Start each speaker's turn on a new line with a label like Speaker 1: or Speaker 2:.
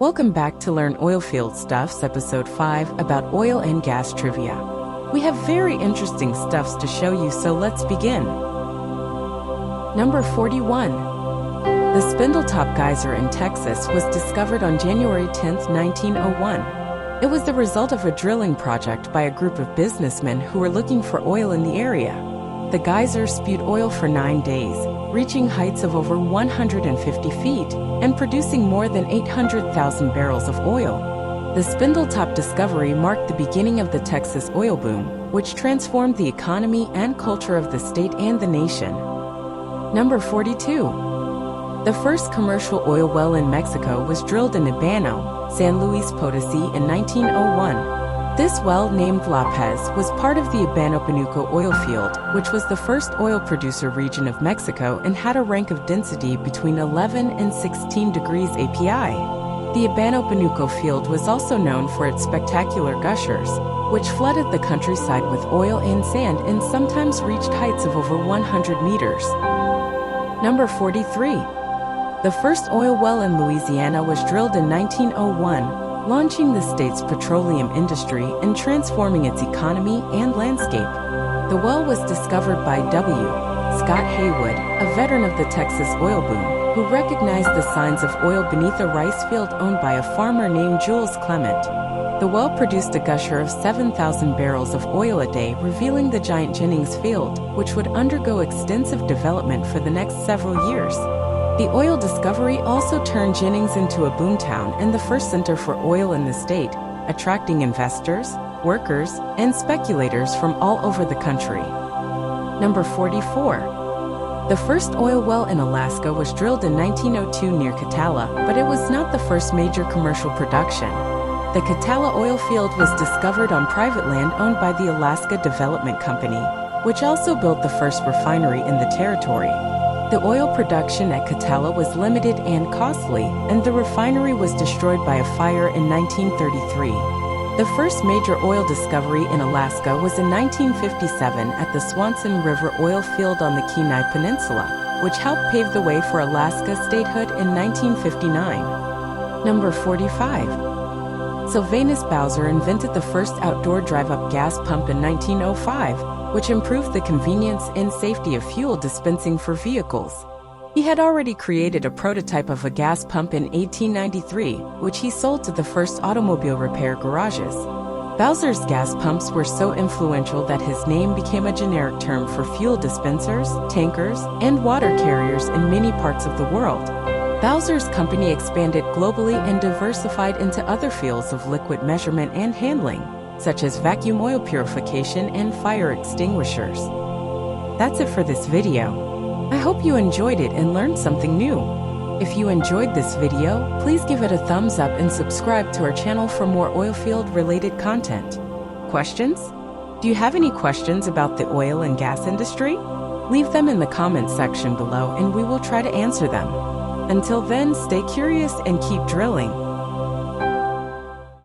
Speaker 1: Welcome back to Learn Oilfield Stuffs, Episode 5 about oil and gas trivia. We have very interesting stuffs to show you, so let's begin. Number 41. The Spindletop geyser in Texas was discovered on January 10, 1901. It was the result of a drilling project by a group of businessmen who were looking for oil in the area. The geyser spewed oil for 9 days, reaching heights of over 150 feet and producing more than 800,000 barrels of oil. The Spindletop discovery marked the beginning of the Texas oil boom, which transformed the economy and culture of the state and the nation. Number 42. The first commercial oil well in Mexico was drilled in Ibano, San Luis Potosí in 1901. This well, named La Pez, was part of the Ibano-Panuco oil field, which was the first oil producer region of Mexico and had a rank of density between 11 and 16 degrees API. The Ibano-Panuco field was also known for its spectacular gushers, which flooded the countryside with oil and sand and sometimes reached heights of over 100 meters. Number 43. The first oil well in Louisiana was drilled in 1901, launching the state's petroleum industry and transforming its economy and landscape. The well was discovered by W. Scott Haywood, a veteran of the Texas oil boom, who recognized the signs of oil beneath a rice field owned by a farmer named Jules Clement. The well produced a gusher of 7,000 barrels of oil a day, revealing the giant Jennings field, which would undergo extensive development for the next several years. The oil discovery also turned Jennings into a boomtown and the first center for oil in the state, attracting investors, workers, and speculators from all over the country. Number 44. The first oil well in Alaska was drilled in 1902 near Catala, but it was not the first major commercial production. The Catala oil field was discovered on private land owned by the Alaska Development Company, which also built the first refinery in the territory. The oil production at Catala was limited and costly, and the refinery was destroyed by a fire in 1933. The first major oil discovery in Alaska was in 1957 at the Swanson River oil field on the Kenai Peninsula, which helped pave the way for Alaska statehood in 1959. Number 45. Sylvanus Bowser invented the first outdoor drive-up gas pump in 1905, which improved the convenience and safety of fuel dispensing for vehicles. He had already created a prototype of a gas pump in 1893, which he sold to the first automobile repair garages. Bowser's gas pumps were so influential that his name became a generic term for fuel dispensers, tankers, and water carriers in many parts of the world. Bowser's company expanded globally and diversified into other fields of liquid measurement and handling, such as vacuum oil purification and fire extinguishers. That's it for this video. I hope you enjoyed it and learned something new. If you enjoyed this video, please give it a thumbs up and subscribe to our channel for more oilfield related content. Questions? Do you have any questions about the oil and gas industry? Leave them in the comments section below and we will try to answer them. Until then, stay curious and keep drilling.